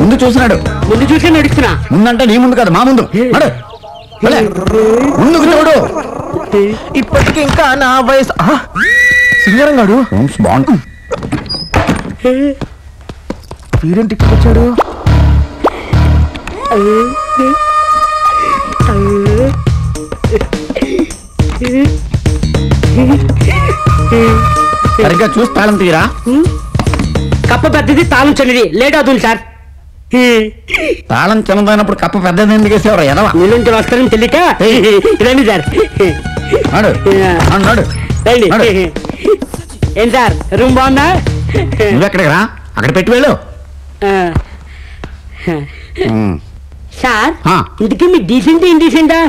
ముందు చూసినాడు. ముందు చూసి నడుస్తున్నా. ముందంటే నీ ముందు కాదు, మా ముందు. ముందుకు చూడు. ఇప్పటికి ఇంకా నా వయసు. సింగరం గాడు బాగుంది. వీరేంటి ఇక్కడ వచ్చాడు? సరిగ్గా చూసి తాళం తీరా. కప్ప పెద్దది, తాళం చిన్నది. లేట్ అవుతుంది సార్. తాళం చిన్నదైనప్పుడు కప్ప పెద్దది ఎందుకు వేసేవారు? ఎదవా నీళ్ళుంచి వస్తారని తెలియక రండి సార్. ఏం సార్ రూమ్ బాగుందా? నువ్వెక్కడికి రా, అక్కడ పెట్టి వెళ్ళు. సార్ ఇంటికి మీ డీసెంట్ ఇండీసెంటా?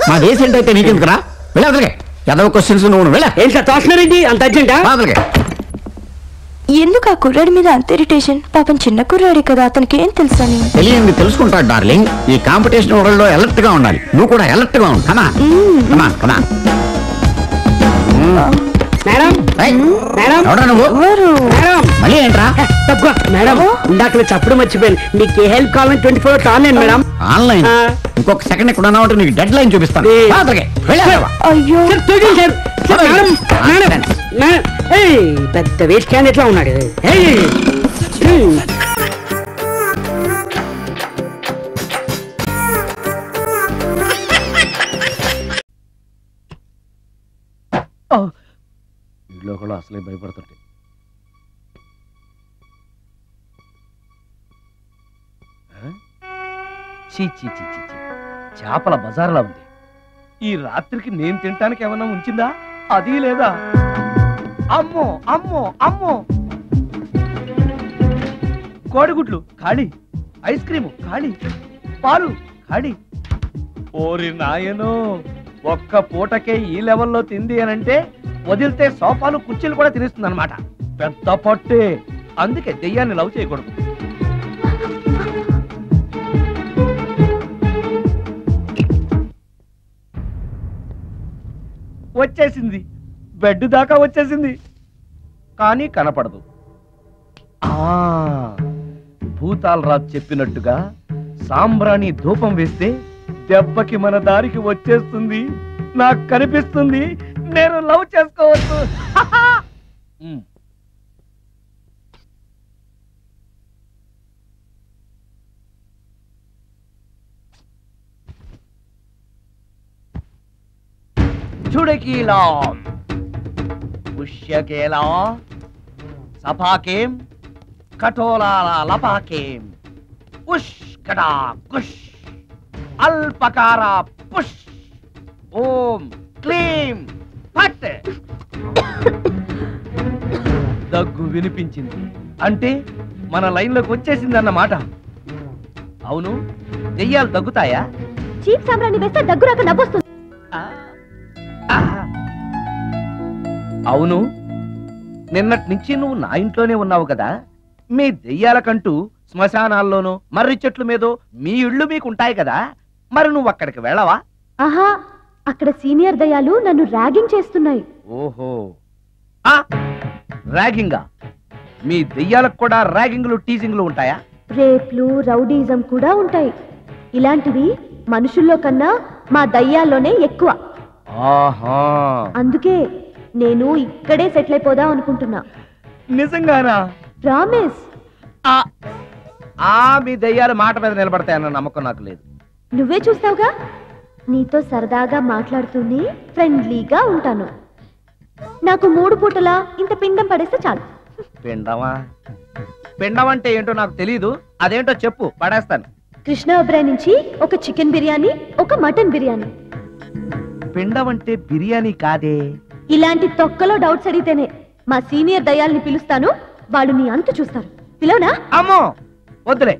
మా డీసెంట్ అయితే నీకెందుకు రా, వెళ్ళి అదలకే. ఎదవ క్వశ్చన్స్ నువ్వు వెళ్ళా. ఏం సార్ తోస్తున్నారేంటి అంత అర్జెంటా? అదలకే. ఎందుకు ఆ కుర్రాడి మీద అంత ఇరిటేషన్? పాపం చిన్న కుర్రాడి కదా, అతనికి ఏం తెలుసని. తెలియంది తెలుసుకుంటాడు డార్లింగ్. ఈ కాంపిటీషన్ వరల్డ్ లో అలర్ట్ గా ఉండాలి. నువ్వు కూడా అలర్ట్ గా ఉండు. మేడం మేడం ఎవడా నువ్వు? మేడం మళ్ళీ ఏంట్రా? తక్కువ మేడం, ఇందాక చెప్పడం మర్చిపోయాను. మీకు ఏ హెల్ప్ కావాలని 24 hours ఆన్లైన్ మేడం. ఆన్లైన్? ఇంకొక సెకండ్ ఇక్కడ ఉన్నావు, నీకు డెడ్ లైన్ చూపిస్తాను. అయ్యో పెద్ద వేస్ట్ క్యాన్ ఎట్లా ఉన్నాడు. ఇంట్లో కూడా అసలే భయపడుతుంటే. చీ చీ చీ చీ చీ, చేపల బజార్లా ఉంది. ఈ రాత్రికి నేను తినటానికి ఏమన్నా ఉంచిందా? అది లేదా? అమ్మో అమ్మో అమ్మో, కోడిగుడ్లు ఖాళీ, ఐస్ క్రీము ఖాళీ, పాలు ఖాళీ. ఓరి నాయనో, ఒక్క పూటకే ఈ లెవెల్లో తింది అనంటే వదిలితే సోఫాలు కుర్చీలు కూడా తినేస్తుంది అనమాట. పెద్ద పట్టే. అందుకే దెయ్యాన్ని లవ్ చేయకూడదు. వచ్చేసింది, బెడ్ దాకా వచ్చేసింది, కానీ కనపడదు. భూతాలరాజు చెప్పినట్టుగా సాంబ్రాణి ధూపం వేస్తే దెబ్బకి మన దారికి వచ్చేస్తుంది. నాకు కనిపిస్తుంది, నేను లవ్ చేసుకోవచ్చు. చుడకీలా పుష్యకేలా సపాకేం కఠోలాల లపాకేం ఉష్ కడా కుష్ అల్పకార పుష్ ఓం క్లీం ఫట్. దగ్గు వినిపించింది అంటే మన లైన్లోకి వచ్చేసింది అన్నమాట. అవును, దెయ్యాలు దగ్గుతాయా? చీప్ సాంబ్రాణి వేస్తే దగ్గు రాక నవ్వొస్తుంది. అవును, నిన్నటి నుంచి నువ్వు నా ఇంట్లోనే ఉన్నావు కదా. మీ దెయ్యాలకంటూ శ్మశానాల్లోనూ మర్రి చెట్ల మీదో మీ ఇళ్ళు మీకుంటాయి కదా, మరి నువ్వు అక్కడికి వెళ్ళవా? ఆహా, అక్కడ సీనియర్ దయ్యాలు నన్ను ర్యాగింగ్ చేస్తున్నాయి. ఓహో, ర్యాగింగా? మీ దెయ్యాలకు కూడా ర్యాగింగ్లు టీజింగ్లు ఉంటాయా? రేప్లు రౌడీజం కూడా ఉంటాయి. ఇలాంటివి మనుషుల్లో కన్నా మా దయ్యాల్లోనే ఎక్కువ. ఆహా, అందుకే నేను ఇక్కడే సెటిల్ అయిపోదాం అనుకుంటున్నా. నిజంగానా? ప్రామిస్. మీ దయ్యాలు మాట మీద నిలబడతాయన్న నమ్మకం నాకు లేదు. నువ్వే చూస్తావుగా, నీతో సరదాగా మాట్లాడుతూనే ఫ్రెండ్లీగా ఉంటాను. నాకు 3 పూటలా ఇంత పిండం పడేస్తే చాలు. పిండమా? పిండం అంటే ఏంటో నాకు తెలీదు, అదేంటో చెప్పు, పడేస్తాను. కృష్ణ ఒబ్రాయ్ నుంచి ఒక చికెన్ బిర్యానీ, ఒక మటన్ బిర్యానీ. పిండం అంటే బిర్యానీ కాదే. ఇలాంటి తొక్కలో డౌట్స్ అడిగితేనే మా సీనియర్ దయ్యాల్ని పిలుస్తాను, వాళ్ళు నీ అంతు చూస్తారు. పిలవనా? అమ్మో వద్దులే.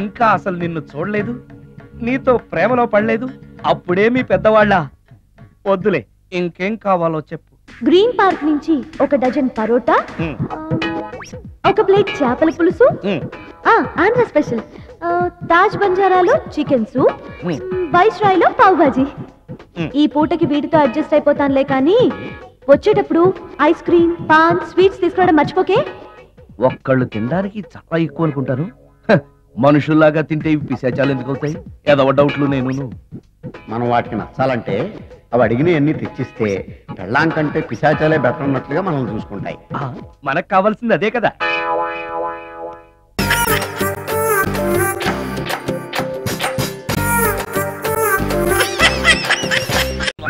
ఇంకా అసలు నిన్ను చూడలేదు, నీతో ప్రేమలో పడలేదు, అప్పుడే మీ పెద్దవాళ్ళ. వద్దులే, ఇంకేం కావాలో చెప్పు. గ్రీన్ పార్క్ నుంచి ఒక డజన్ పరోటా, ఒక ప్లేట్ చేపల పులుసు, ఆంధ్ర స్పెషల్ తాజ్ బంజారాలో చికెన్ సూప్, వైస్ రాయ్ లో పావ్ భాజీ. ఈ పూటకి వీటితో అడ్జస్ట్ అయిపోతానులే, కానీ వచ్చేటప్పుడు ఐస్ క్రీమ్ పాన్ స్వీట్స్ తీసుకోవడం మర్చిపోకే. ఒక్కళ్ళు తినడానికి చాలా ఎక్కువ అనుకుంటాను. మనుషుల్లాగా తింటే ఇవి పిశాచాలు ఎందుకు అవుతాయి? ఏదో డౌట్లు నేను. మనం వాటికి నచ్చాలంటే అవి అడిగినవన్నీ తెచ్చిస్తే పెళ్ళాం కంటే పిశాచాలే బెటర్ ఉన్నట్లుగా మనం చూసుకుంటాయి. మనకు కావాల్సింది అదే కదా.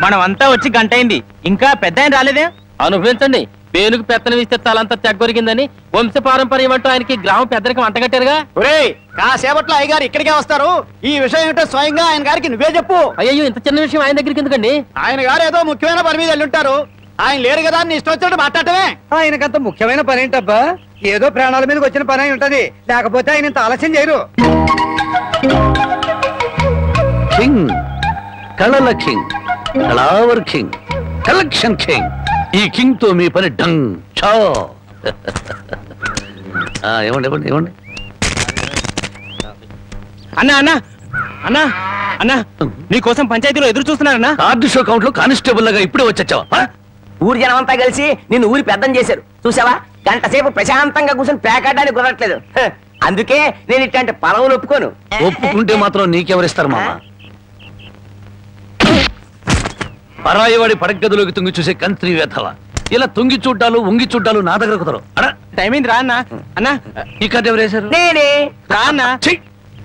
మనం అంతా వచ్చి గంట అయింది, ఇంకా పెద్ద ఆయన రాలేదే. అనుభవించండి, పేనుకు పెత్తనం ఇస్తే తలంతా తెగ్గొరిగిందని వంశపారంపర్యం అంటూ ఆయనకి గ్రామ పెద్దరికి అంటగట్టారుగా. కాసేపట్లో అయ్యగారు ఇక్కడికే వస్తారు. ఈ విషయం ఏంటో స్వయంగా ఆయన గారికి నువ్వే చెప్పు. అయ్యో, ఇంత చిన్న విషయం ఆయన దగ్గరికి ఎందుకండి? ఆయన గారు ఏదో ముఖ్యమైన పని మీద వెళ్ళుంటారు. ఆయన లేరు కదా అని ఇష్టం వచ్చినట్టు మాట్లాడటమే. ఆయనకంత ముఖ్యమైన పని ఏంటబ్బా? ఏదో ప్రాణాల మీదకి వచ్చిన పని అయి ఉంటది, లేకపోతే ఆయన ఇంత ఆలస్యం చేయరు. కింగ్, కళల కింగ్, కళావర్ కింగ్, కలెక్షన్ కింగ్. ఈ కింగ్ తో మీ పని డంగ్ చా. ఇవ్వండి ఇవ్వండి ఇవ్వండి. అన్నా అన్నా అన్నా అన్నా, నీకోసం పంచాయతీలో ఎదురు చూస్తున్నారన్నా. కార్డు షో కౌంట్ లో కానిస్టేబుల్ లాగా ఇప్పుడే వచ్చావా? ఊరి జనం అంతా కలిసి నిన్ను ఊరి పెద్దం చేశారు చూసావా. గంట సేపు ప్రశాంతంగా కూర్చొని పేకాడడానికి కుదరట్లేదు. అందుకే నేను ఇట్లాంటి పొలవులు ఒప్పుకోను. ఒప్పుకుంటే మాత్రం నీకెవరిస్తారు మామ? పరాయివాడి పడగదిలోకి తుంగి చూసే కంత్రి వేధవ. ఇలా తుంగి చూడ్డాలు ఉంగి చూడ్డాలు నా దగ్గర కుదరవు. టైం అయింది, రా అన్నా. అన్నా, ఈ కార్డు ఎవరు వేశారు? నేనే. రా అన్నా.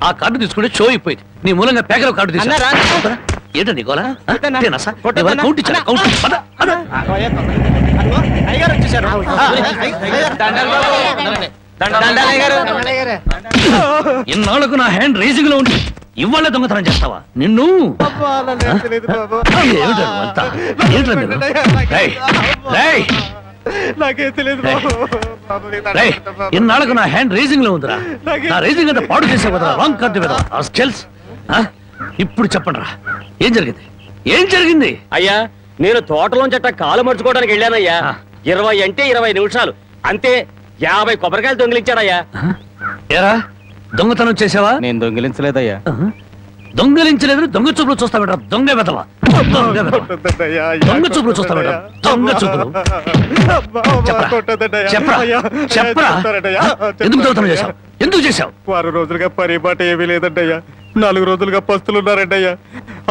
ఆ కార్డు తీసుకుంటే షో అయిపోయింది. నీ మూలంగా పేకలో కార్డు అన్నా, రా. తీసుకురా. ఏంటో నీకోలా? కొట్టన్నా. కౌంట్ ఇచ్చారా? కౌంట్. పద, పద. ఇన్నాళ్లకు నా హ్యాండ్ రేసింగ్ లో ఉండి ఇవాళ దొంగతనం చేస్తావా? నిన్ను ఇన్నాళ్లకు నా హ్యాండ్ రేసింగ్ లో ఉందిరా. నా రేసింగ్ అంతా పాడు చేసావు కదరా. రాంగ్ కార్డు కదా. ఇప్పుడు చెప్పండి రా, ఏం జరిగింది? ఏం జరిగింది? అయ్యా, నేను తోటలోంచట కాలు మర్చుకోవడానికి వెళ్ళానయ్యా. 20 అంటే 20 నిమిషాలు అంతే. 50 కొబ్బరికాయలు దొంగిలించాడయ్యా. ఏరా, దొంగతనం చేసావా? నేను దొంగిలించలేదయ్యా. దొంగలించలేదు. దొంగ చూపులు చూస్తా బెట. దొంగ వెదవా. దొంగ చూపులు చూస్తా బెట. దొంగ చూపులు. చెప్పరా చెప్పరా, ఎందుకు దొంగతనం చేశావు? ఎందుకు చేశావు? 6 రోజులుగా పరిపాట ఏమీ లేదంటయ్యా. 4 రోజులుగా పస్తులున్నారంటయ్యా.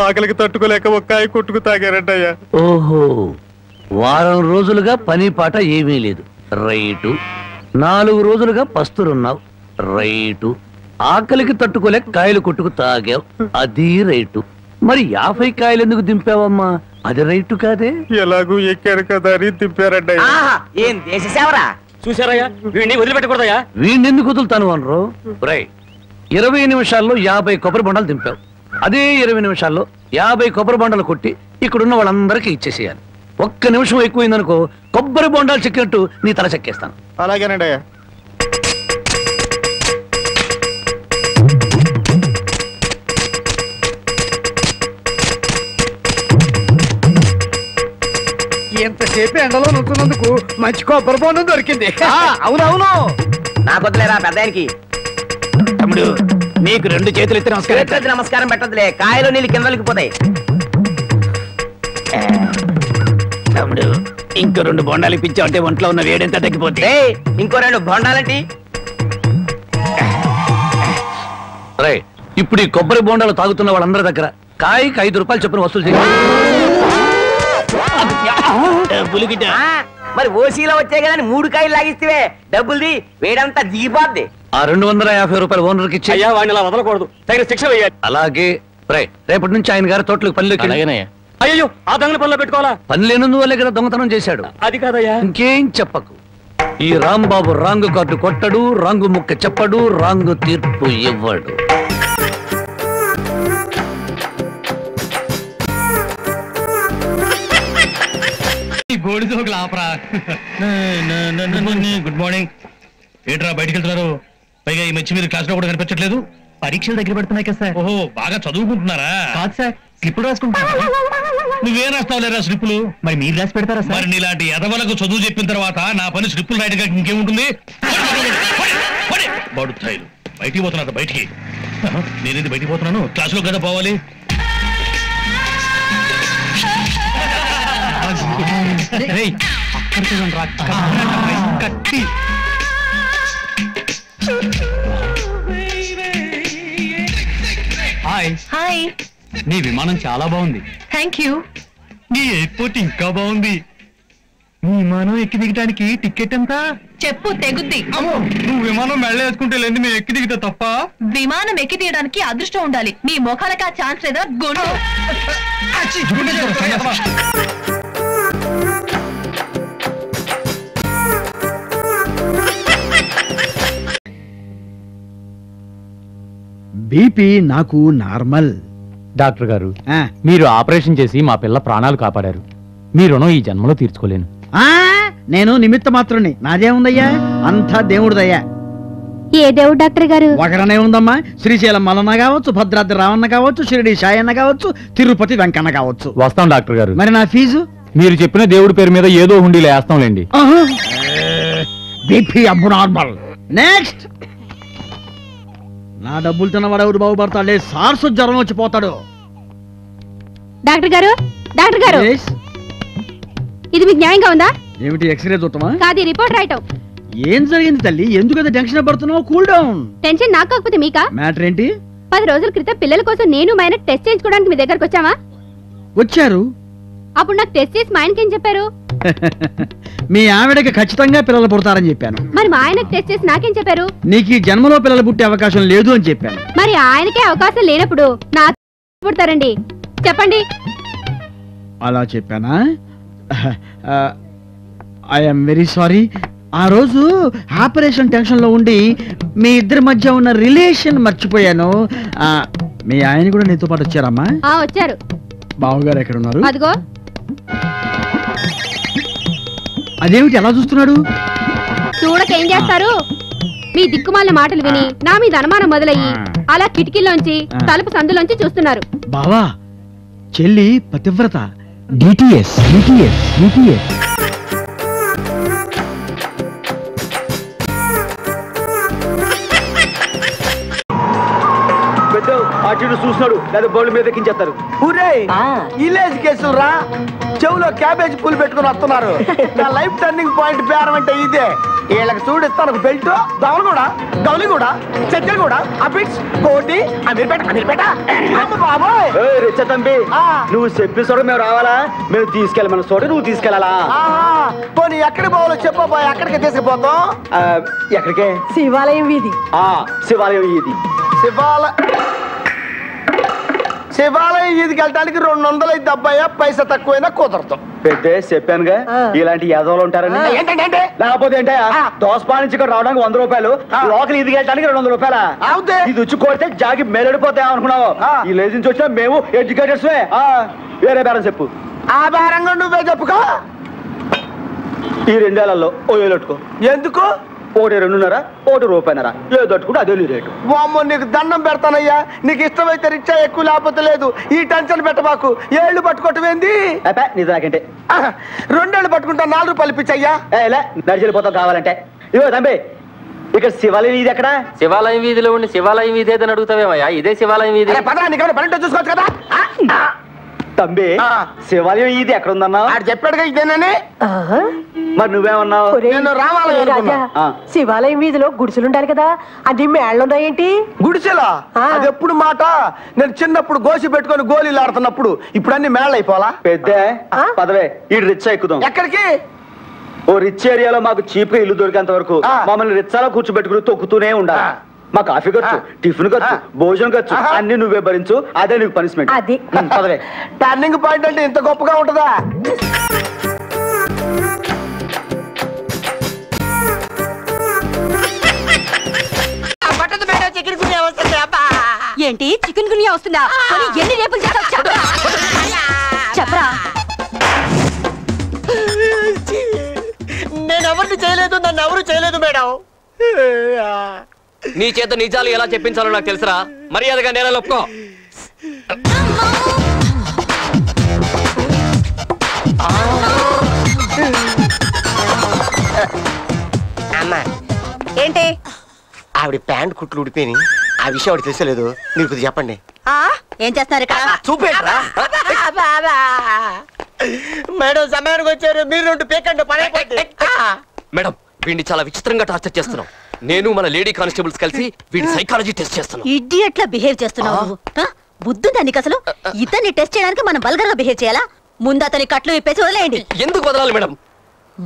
ఆకలికి తట్టుకోలేక ఒక్కాయ కొట్టుకు తాగారంటయ్యా. ఓహో, వారం రోజులుగా పని పాట ఏమీ లేదు. రైటు. 4 రోజులుగా పస్తులున్నావు. రైటు. ఆకలికి తట్టుకోలేక కాయలు కొట్టుకు తాగావు. అది రైటు. మరి 50 కాయలు ఎందుకు దింపావమ్మా? అది రైటు కాదే. ఎలాగూ ఎక్కారు కదా అని దింపారంటయ్యా. ఏం దేశ సేవరా. చూసారయ్యా, వీడిని వదిలిపెట్టకూడదయ్యా. వీణెందుకు వదులుతాను అనరు? రై, 20 నిమిషాల్లో 50 కొబ్బరి బొండాలు దింపావు. అదే 20 నిమిషాల్లో 50 కొబ్బరి బొండాలు కొట్టి ఇక్కడున్న వాళ్ళందరికీ ఇచ్చేసేయాలి. 1 నిమిషం ఎక్కువైందనుకో కొబ్బరి బొండాలు చెక్కినట్టు నీ తల చెక్కేస్తాను. అలాగేనండి అయ్యా. ఎంతసేపు ఎండలో నుంచున్నందుకు మంచి కొబ్బరి బొండం దొరికింది. అవునవును, నాకు వద్దులేరా పెద్దానికి. తమ్ముడు, నీకు 2 చేతులు ఎత్తి నమస్కారం. నమస్కారం పెట్టదులే, కాయలు నీళ్ళు కిందలకి పోతాయి. తమ్ముడు, ఇంకో 2 బొండాలు ఇప్పించావు అంటే ఒంట్లో ఉన్న వేడెంత తగ్గిపోతే. ఇంకో 2 బొండాలంటి. రై, ఇప్పుడు ఈ కొబ్బరి బొండాలు తాగుతున్న వాళ్ళందరి దగ్గర కాయకి 5 రూపాయలు చొప్పున వసూలు చేయాలి. మరి ఓసీలో వచ్చాయి కదా 3 కాయలు లాగిస్తే డబ్బుల్ది వేడంతా దిగిపోద్ది. ఆ 250 రూపాయలు ఓనర్కి ఇచ్చి. అయ్యా, వాడిని అలా వదలకూడదు, తగిన శిక్ష వేయాలి. అలాగే. రై, రేపటి నుంచి ఆయన గారి తోటలకు పనిలోకి. అయ్యో, ఆ దొంగల పనిలో పెట్టుకోవాలా? పని లేనందువల్లే కదా దొంగతనం చేశాడు. అది కాదయ్యా. ఇంకేం చెప్పకు. ఈ రాంబాబు రాంగు కార్డు కొట్టడు, రాంగు ముక్క చెప్పడు, రాంగు తీర్పు ఇవ్వడు. Good morning. ఏంట్రా బయటికి వెళ్తున్నారు? పైగా ఈ మధ్య మీరు క్లాస్ లో కూడా కనిపించట్లేదు. పరీక్షలు దగ్గర పడుతున్నాయి కదా సార్. ఓహో, బాగా చదువుకుంటున్నారా? కాదు సార్, స్లిప్పులు రాసుకుంటారా? నువ్వేం రాస్తావు లేరా స్లిప్పులు? మరి మీరు రాసి పెడతారా సార్? మరి నీలాంటి ఎదవలకు చదువు చెప్పిన తర్వాత నా పని స్లిప్పులు రాయడం ఇంకేముంటుంది? బడుతాయిలు బయటికి పోతున్నారు. బయటికి నేనేది బయటికి పోతున్నాను, క్లాసులో కదా పోవాలి. హాయ్. హాయ్. నీ విమానం చాలా బాగుంది. Thank you. నీ ఎయిర్పోర్ట్ ఇంకా బాగుంది. నీ విమానం ఎక్కి దిగడానికి టికెట్ ఎంత? చెప్పు తెగుద్ది. నువ్వు విమానం మెళ్ళ వేసుకుంటే లేదు మేము ఎక్కి దిగితే తప్ప. విమానం ఎక్కి తీయడానికి అదృష్టం ఉండాలి. మీ ముఖాలకు ఆ ఛాన్స్ లేదా? గుండు. బీపీ నాకు నార్మల్. డాక్టర్ గారు, మీరు ఆపరేషన్ చేసి మా పిల్ల ప్రాణాలు కాపాడారు. మీ రుణం ఈ జన్మలో తీర్చుకోలేను. నేను నిమిత్త మాత్రుని. నాదేముందయ్యా, అంతా దేవుడిదయ్యా. ఏ దేవుడు డాక్టర్ గారు? ఒకరనే ఉందమ్మా. శ్రీశైలం మల్లన్న కావచ్చు, భద్రాద్రి రావన్న కావచ్చు, షిరిడి సాయన్న కావచ్చు, తిరుపతి వెంకన్న కావచ్చు. వస్తాం డాక్టర్ గారు. మరి నా ఫీజు? మీరు చెప్పిన దేవుడి పేరు మీద ఏదో హుండీలో వేస్తాంలేండి. బీపీ అబ్బు నార్మల్. నెక్స్ట్. నా డబ్బులు తిన్నవాడు ఎవరు బాగుపడతాడే? సార్సు జ్వరం వచ్చిపోతాడు. డాక్టర్ గారు, డాక్టర్ గారు, ఇది మీకు న్యాయంగా ఉందా? ఏమిటి, ఎక్స్రే చూడటమా? కాదు, రిపోర్ట్ రాయటం. ఏం జరిగింది తల్లి? ఎందుకు అంత టెన్షన్ పడుతున్నావు? Cool down. టెన్షన్ నాకు కాకపోతే మీకా? మ్యాటర్ ఏంటి? 10 రోజుల క్రితం పిల్లల కోసం నేను మా ఆయన టెస్ట్ చేయించుకోవడానికి మీ దగ్గరకు వచ్చావా? వచ్చారు. అప్పుడు నాకు టెస్ట్ చేసి మా ఆయనకి ఏం చెప్పారు? మీ ఆవిడకి ఖచ్చితంగా పిల్లలు పుడతారని చెప్పాను. మరి మా ఆయనకు టెస్ట్ చేసి నాకేం చెప్పారు? నీకు ఈ జన్మలో పిల్లలు పుట్టే అవకాశం లేదు అని చెప్పాను. మరి ఆయనకే అవకాశం లేనప్పుడు నాకు పుడతారండి? చెప్పండి. అలా చెప్పానా? I'm very sorry. ఆ రోజు ఆపరేషన్ టెన్షన్ లో ఉండి మీ ఇద్దరి మధ్య ఉన్న రిలేషన్ మర్చిపోయాను. మీ ఆయన కూడా నీతో పాటు వచ్చారమ్మా? వచ్చారు. బావగారు ఎక్కడ ఉన్నారు? అదిగో. అదేమిటి అలా చూస్తున్నాడు? చూడకేం చేస్తారు? మీ దిక్కుమాల మాటలు విని నా మీద అనుమానం మొదలయ్యి అలా కిటికీలోంచి తలుపు సందులోంచి చూస్తున్నారు. బావా, చెల్లి పతివ్రత. DTS DTS DTS. అటు చూస్తున్నాడు, లేదా బౌల్ మీద ఎక్కించేస్తారు. విలేజ్ కేసులు రా, చెవులో క్యాబేజ్ పూలు పెట్టుకుని వస్తున్నారు. నా లైఫ్ టర్నింగ్ పాయింట్ పేరం అంటే ఇదే. వీళ్ళకి చూడిస్తాను బెల్ట్, దవలు కూడా, గౌలి కూడా, చెద్దలు కూడా, అపిట్స్, కోటి, అమీర్పేట. బాబోయ్ తంబి, నువ్వు చెప్పి చోట మేము రావాలా? మేము తీసుకెళ్ళమన్న చోట నువ్వు తీసుకెళ్ళాలా? పోనీ ఎక్కడికి పోవాలో చెప్పబా, ఎక్కడికి తీసుకుపోతాం? ఎక్కడికే? శివాలయం వీధి. శివాలయం వీధి. శివాలయం ఈదికి వెళ్ళడానికి 200 అయితే అబ్బాయి, పైసా తక్కువైనా కుదరదు. పెద్ద చెప్పానుగా ఇలాంటి యాదవులు ఉంటారని. లేకపోతే ఏంటే దోసపా నుంచి ఇక్కడ రావడానికి 100 రూపాయలు, లోకల్ ఈదికి వెళ్ళడానికి 200 రూపాయల. ఇది వచ్చి కొడితే జాగి మేలడిపోతాయి అనుకున్నావు. ఈ లేజ్ నుంచి వచ్చినా మేము ఎడ్యుకేటర్స్. వేరే బేరం చెప్పు. ఆ బేరంగా నువ్వే చెప్పుకో. ఈ 2 ఏళ్లలో ఓ ఏళ్ళు పెట్టుకో. ఎందుకు? 1 2.5, 1 రూపాయన్నర, ఏదో తట్టుకుంటే అదే రేటు. వామ్మో, నీకు దండం పెడతానయ్యా. నీకు ఇష్టమైతే రిచ్చా, ఎక్కువ లేకపోతే లేదు. ఈ టెన్షన్ పెట్టబాకు. 7 పట్టుకోవటమేంది? నీ దాకంటే 2 ఏళ్ళు పట్టుకుంటా. 4 రూపాయలు ఇప్పించయ్యా. నడిచెళ్ళిపోతావు కావాలంటే. ఇవో తంబి, ఇక్కడ శివాలయం వీధి ఎక్కడ? శివాలయం వీధిలో ఉండి శివాలయం వీధి ఏదని అడుగుతావేమయ్యా? ఇదే శివాలయం వీధి. పదరా, నీకు పన్నెండు చూసుకోవచ్చు కదా. తంబి, శివాలయం ఇది ఎక్కడ ఉందన్నా? చెప్పాడుగా ఇదేనని. మరి నువ్వేమన్నావు? శివాలయం వీధిలో గుడిసెలుండాలి కదా, అది మేళ్ళున్నాయేంటి? గుడిసెలా? అది ఎప్పుడు మాట? నేను చిన్నప్పుడు గోసి పెట్టుకొని గోళీలు ఆడుతున్నప్పుడు. ఇప్పుడు అన్ని మేళ అయిపోవాలా? పెద్ద పదవే, ఈ రిచ్చా ఎక్కుదాం. ఎక్కడికి? ఓ రిచ్ ఏరియాలో మాకు చీప్ గా ఇల్లు దొరికేంత వరకు మమ్మల్ని రిచ్చాలో కూర్చోబెట్టుకుని తొక్కుతూనే ఉండాలి. మా కాఫీ ఖర్చు, టిఫిన్ ఖర్చు, భోజనం ఖర్చు అన్ని నువ్వే భరించు. అదే నీకు పనిష్మెంట్. అది పదవే. టర్నింగ్ పాయింట్ అంటే ఇంత గొప్పగా ఉంటుందా? ఏంటి చికెన్ గునియా వస్తుందా? ఎన్ని రేపులు చెప్పరా? నేను ఎవరిని చేయలేదు, నన్ను ఎవరు చేయలేదు మేడం. నీ చేత నిజాలు ఎలా చెప్పించాలో నాకు తెలుసురా. మర్యాదగా నేల ఒప్పుకో. అమ్మా ఏంటి? ఆవిడ ప్యాంట్ కుట్లు ఉడిపోయి ఆ విషయం ఆవిడ తెలిసలేదు. మీరు కొద్దిగా చెప్పండి. ఏం చేస్తున్నారు ఇక్కడ? చూపేట్రా మేడం, సమయానికి వచ్చారు. మీరు 2 పేకండి పడైపోయింది. మేడం, వీడిని చాలా విచిత్రంగా టార్చర్ చేస్తున్నాం. నేను మన లేడీ కానిస్టేబుల్స్ కలిసి వీడి సైకాలజీ టెస్ట్ చేస్తున్నాం. ఇడియట్లా బిహేవ్ చేస్తున్నావు. బుద్ధుందా నీకు అసలు? ఇతన్ని టెస్ట్ చేయడానికి మనం బల్గర్గా బిహేవ్ చేయాలా? ముందు అతని కట్లు విప్పేసి వదిలేయండి. ఎందుకు వదలాలి మేడం?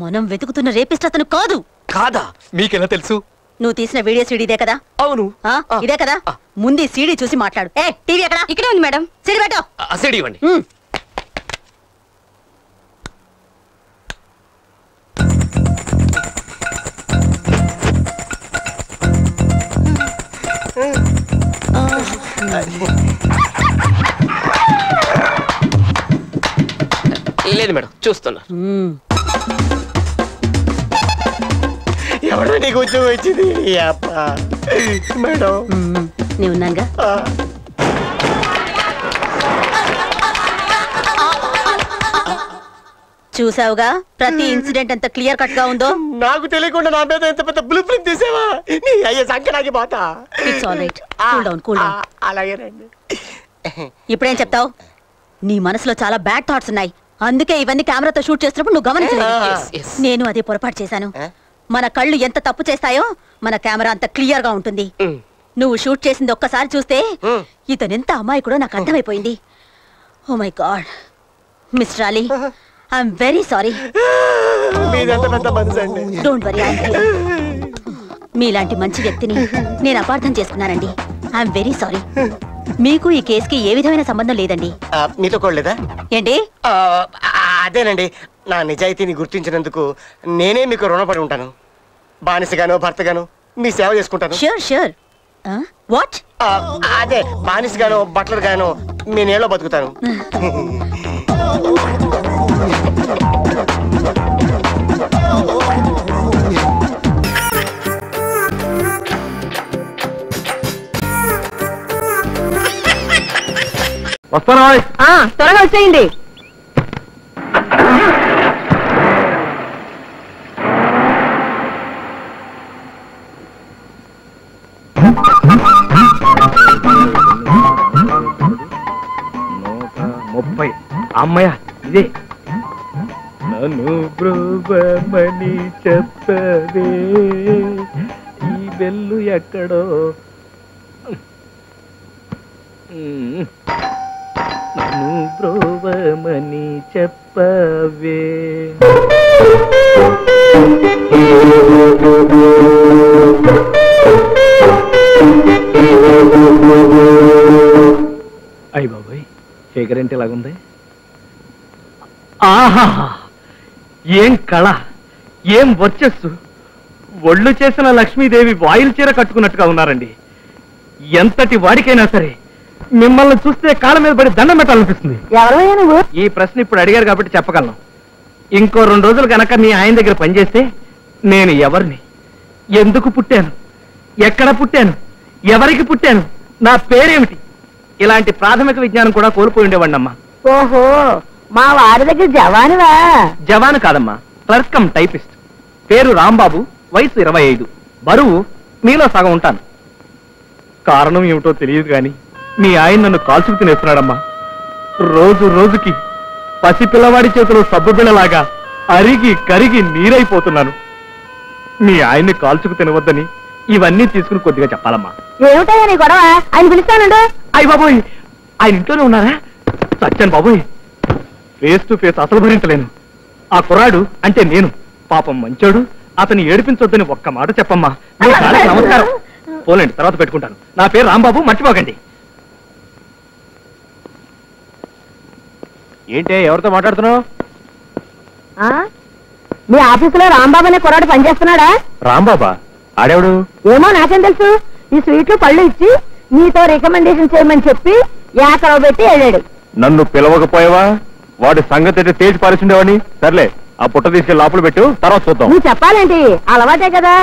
మనం వెతుకుతున్న రేపిస్ట్ అతను కాదు. కాదా? మీకెలా తెలుసు? నువ్వు తీసిన వీడియో సీడీ ఇదే కదా? అవును. ఇదే కదా? ముందు ఈ సీడీ చూసి మాట్లాడు. ఏ టీవీ ఎక్కడ? ఇక్కడే ఉంది మేడం. సీడీ పెట్టు. సీడీ ఇవ్వండి. లేదు మేడం, చూస్తున్నా. ఎవడో నీకు ఉద్యోగం వచ్చింది మేడం? నీ ఉన్నాగా. చూసావుగా ప్రతి ఇన్సిడెంట్ ఎంత క్లియర్ కట్ గా ఉందో. నాకు తెలియకుండా నా మీద ఎంత పెద్ద బ్లూ ప్రింట్ తీసావా? నీ అయ్యే సంఖ్యలాగి పోతా. It's all right. Cool down, cool down. అలాగేనండి. ఇప్పుడేం చెప్తావు? నీ మనసులో చాలా బ్యాడ్ థాట్స్ ఉన్నాయి. అందుకే ఇవన్నీ కెమెరాతో షూట్ చేస్తున్నప్పుడు నువ్వు గమనించలేదు. నేను అదే పొరపాటు చేశాను. మన కళ్ళు ఎంత తప్పు చేస్తాయో మన కెమెరా అంత క్లియర్ గా ఉంటుంది. నువ్వు షూట్ చేసింది ఒక్కసారి చూస్తే ఇతనెంత అమాయకుడో నాకు అర్థమైపోయింది. Oh my god mister Ali, I'm very sorry. Don't worry, మీలాంటి మంచి వ్యక్తిని నేను అపార్థం చేసుకున్నానండి. I'm very sorry. మీకు ఈ కేసుకి ఏ విధమైన సంబంధం లేదండి. మీతో కోడలేదా ఏంటి? అదేనండి, నా నిజాయితీని గుర్తించినందుకు నేనే మీకు రుణపడి ఉంటాను. బానిసగాను భర్తగాను మీ సేవ చేసుకుంటాను. Sure sure. వాట్? అదే బానిసగాను బట్లర్ గాను మీ నేలో బతుకుతాను. వస్తానా? త్వరగా వచ్చేయండి. అమ్మయ్య ఇదే. నన్ను బ్రోబమని చెప్పవే, ఈ బెల్లు ఎక్కడో. నన్ను బ్రోబమని చెప్పవే. అయ్య బాబాయ్, శేఖర్ అంటే ఎలాగుంది? ఆహా, ఏం కళ, ఏం వర్చస్సు. ఒళ్ళు చేసిన లక్ష్మీదేవి వాయిల్ చీర కట్టుకున్నట్టుగా ఉన్నారండి. ఎంతటి వాడికైనా సరే మిమ్మల్ని చూస్తే కాళ్ళ మీద పడి దండం పెట్టాలనిపిస్తుంది. ఈ ప్రశ్న ఇప్పుడు అడిగారు కాబట్టి చెప్పగలను. ఇంకో 2 రోజులు కనుక మీ ఆయన దగ్గర పనిచేస్తే నేను ఎవరిని, ఎందుకు పుట్టాను, ఎక్కడ పుట్టాను, ఎవరికి పుట్టాను, నా పేరేమిటి, ఇలాంటి ప్రాథమిక విజ్ఞానం కూడా కోల్పోయి ఉండేవాడినమ్మా. ఓహో, మా వారి దగ్గర జవానువా? జవాను కాదమ్మా, క్లర్క్ కమ్ టైపిస్ట్. పేరు రాంబాబు, వయసు 25, బరువు మీలో సగం ఉంటాను. కారణం ఏమిటో తెలియదు కానీ మీ ఆయన నన్ను కాల్చుకు తినేస్తున్నాడమ్మా. రోజు రోజుకి పసిపిల్లవాడి చేతిలో సబ్బుబిళ్ళలాగా అరిగి కరిగి నీరైపోతున్నాను. మీ ఆయన్ని కాల్చుకు తినవద్దని ఇవన్నీ తీసుకుని కొద్దిగా చెప్పాలమ్మా. ఏమిటయ్యా నీ గొడవ? ఆయన పిలుస్తానండు. అయ్య బాబోయ్, ఆయన ఇంట్లోనే ఉన్నారా? సత్యాను బాబోయ్, ఫేస్ టు ఫేస్ అసలు భరించలేను. ఆ కుర్రాడు అంటే నేను పాపం మంచోడు, అతన్ని ఏడిపించొద్దని ఒక్క మాట చెప్పమ్మా. నమస్కారం. పోలేండి, తర్వాత పెట్టుకుంటాను. నా పేరు రాంబాబు, మర్చిపోకండి. ఏంటే, ఎవరితో మాట్లాడుతున్నావు? మీ ఆఫీసులో రాంబాబు అనే కుర్రాడు పనిచేస్తున్నాడా? రాంబాబా? ఆడేవుడు? ఏమో నాకేం తెలుసు. ఈ స్వీట్లు పళ్ళు ఇచ్చి నీతో రికమెండేషన్ చేయమని చెప్పి ఏకరవ పెట్టి వెళ్ళాడు. నన్ను పిలవకపోయావా? వాడి సంగతి అయితే తేజ్ పారేసిండేవాడిని. సర్లే, ఆ పుట్ట తీసుకెళ్ళి లోపల పెట్టు, తర్వాత చూద్దాం. నువ్వు చెప్పాలేంటి? అలవాటే కదా.